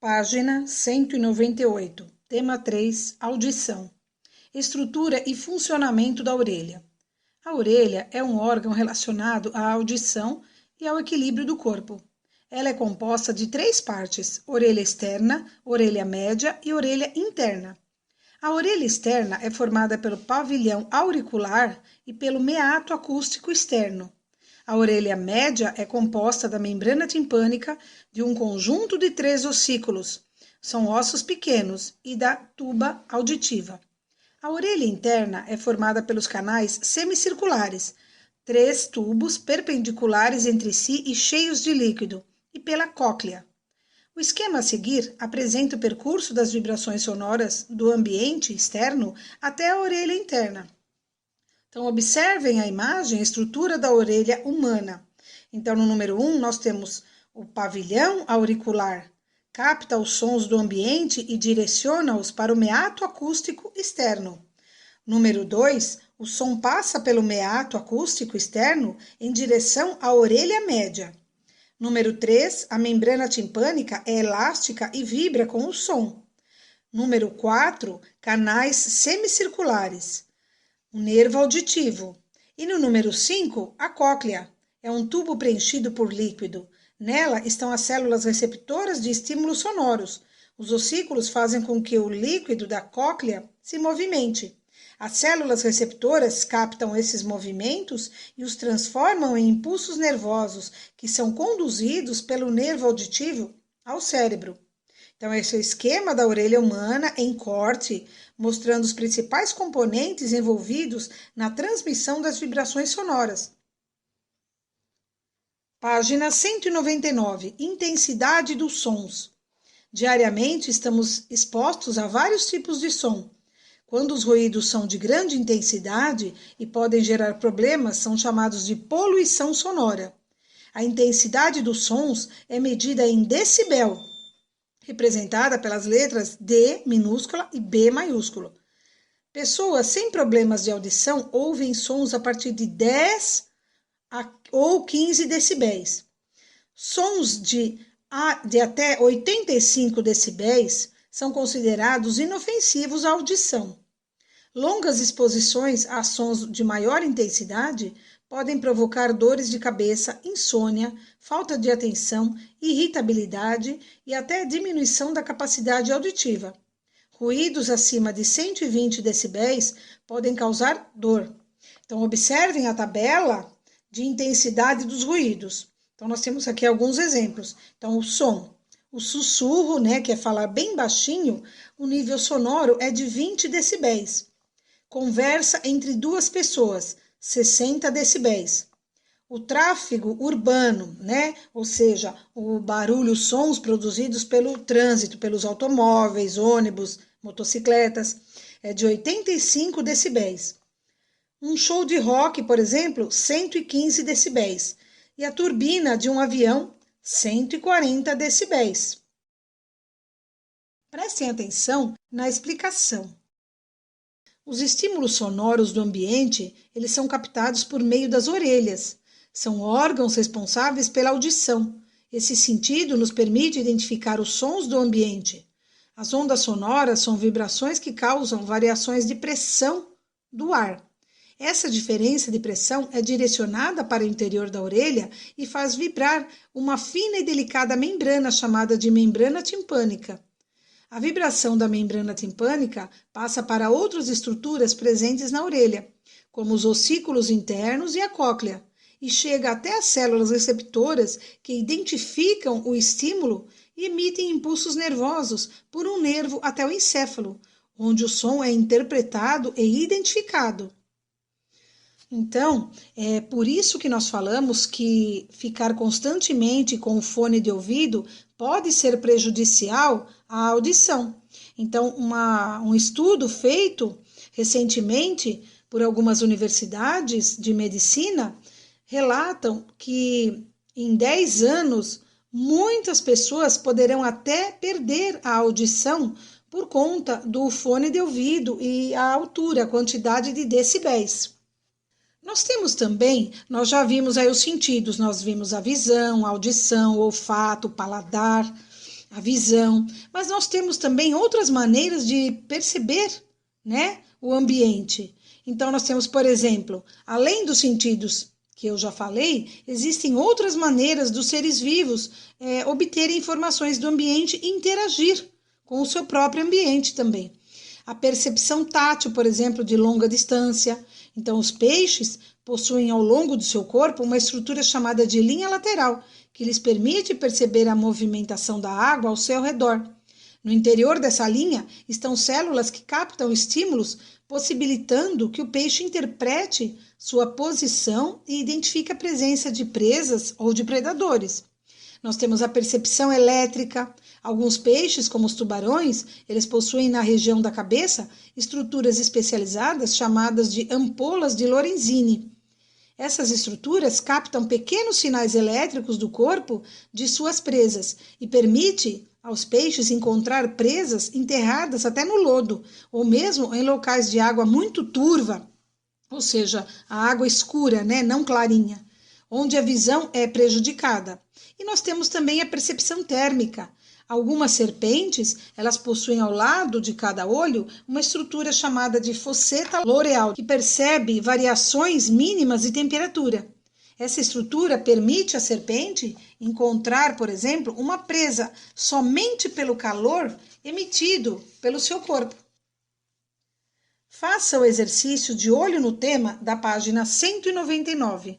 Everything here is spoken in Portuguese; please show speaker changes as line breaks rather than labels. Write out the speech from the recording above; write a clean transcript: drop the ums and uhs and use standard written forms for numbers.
Página 198, tema 3, audição. Estrutura e funcionamento da orelha. A orelha é um órgão relacionado à audição e ao equilíbrio do corpo. Ela é composta de 3 partes: orelha externa, orelha média e orelha interna. A orelha externa é formada pelo pavilhão auricular e pelo meato acústico externo. A orelha média é composta da membrana timpânica, de um conjunto de 3 ossículos, são ossos pequenos, e da tuba auditiva. A orelha interna é formada pelos canais semicirculares, 3 tubos perpendiculares entre si e cheios de líquido, e pela cóclea. O esquema a seguir apresenta o percurso das vibrações sonoras do ambiente externo até a orelha interna. Então, observem a imagem, a estrutura da orelha humana. Então, no número 1, nós temos o pavilhão auricular, capta os sons do ambiente e direciona-os para o meato acústico externo. Número 2, o som passa pelo meato acústico externo em direção à orelha média. Número 3, a membrana timpânica é elástica e vibra com o som. Número 4, canais semicirculares, o nervo auditivo. E no número 5, a cóclea. É um tubo preenchido por líquido. Nela estão as células receptoras de estímulos sonoros. Os ossículos fazem com que o líquido da cóclea se movimente. As células receptoras captam esses movimentos e os transformam em impulsos nervosos, que são conduzidos pelo nervo auditivo ao cérebro. Então, esse é o esquema da orelha humana em corte, mostrando os principais componentes envolvidos na transmissão das vibrações sonoras. Página 199. Intensidade dos sons. Diariamente estamos expostos a vários tipos de som. Quando os ruídos são de grande intensidade e podem gerar problemas, são chamados de poluição sonora. A intensidade dos sons é medida em decibel, representada pelas letras D minúscula e B maiúsculo. Pessoas sem problemas de audição ouvem sons a partir de 10 ou 15 decibéis. Sons de até 85 decibéis são considerados inofensivos à audição. Longas exposições a sons de maior intensidade podem provocar dores de cabeça, insônia, falta de atenção, irritabilidade e até diminuição da capacidade auditiva. Ruídos acima de 120 decibéis podem causar dor. Então, observem a tabela de intensidade dos ruídos. Então, nós temos aqui alguns exemplos. Então, o som. O sussurro, que é falar bem baixinho, o nível sonoro é de 20 decibéis. Conversa entre 2 pessoas, 60 decibéis. O tráfego urbano, ou seja, o barulho, os sons produzidos pelo trânsito, pelos automóveis, ônibus, motocicletas, é de 85 decibéis. Um show de rock, por exemplo, 115 decibéis. E a turbina de um avião, 140 decibéis. Prestem atenção na explicação. Os estímulos sonoros do ambiente, eles são captados por meio das orelhas. São órgãos responsáveis pela audição. Esse sentido nos permite identificar os sons do ambiente. As ondas sonoras são vibrações que causam variações de pressão do ar. Essa diferença de pressão é direcionada para o interior da orelha e faz vibrar uma fina e delicada membrana chamada de membrana timpânica. A vibração da membrana timpânica passa para outras estruturas presentes na orelha, como os ossículos internos e a cóclea, e chega até as células receptoras que identificam o estímulo e emitem impulsos nervosos por um nervo até o encéfalo, onde o som é interpretado e identificado. Então, é por isso que nós falamos que ficar constantemente com o fone de ouvido pode ser prejudicial à audição. Então, um estudo feito recentemente por algumas universidades de medicina relatam que em 10 anos muitas pessoas poderão até perder a audição por conta do fone de ouvido e a altura, a quantidade de decibéis. Nós temos também, nós já vimos aí os sentidos, nós vimos a visão, a audição, o olfato, o paladar. a visão, mas nós temos também outras maneiras de perceber, né, o ambiente. Então, nós temos, por exemplo, além dos sentidos que eu já falei, existem outras maneiras dos seres vivos obterem informações do ambiente e interagir com o seu próprio ambiente também. A percepção tátil, por exemplo, de longa distância. Então, os peixes possuem ao longo do seu corpo uma estrutura chamada de linha lateral, que lhes permite perceber a movimentação da água ao seu redor. No interior dessa linha estão células que captam estímulos, possibilitando que o peixe interprete sua posição e identifique a presença de presas ou de predadores. Nós temos a percepção elétrica. Alguns peixes, como os tubarões, eles possuem na região da cabeça estruturas especializadas chamadas de ampolas de Lorenzini. Essas estruturas captam pequenos sinais elétricos do corpo de suas presas e permite aos peixes encontrar presas enterradas até no lodo, ou mesmo em locais de água muito turva, ou seja, a água escura, né, não clarinha, onde a visão é prejudicada. E nós temos também a percepção térmica. Algumas serpentes, elas possuem ao lado de cada olho uma estrutura chamada de fosseta loreal, que percebe variações mínimas de temperatura. Essa estrutura permite à serpente encontrar, por exemplo, uma presa somente pelo calor emitido pelo seu corpo. Faça o exercício de olho no tema da página 199.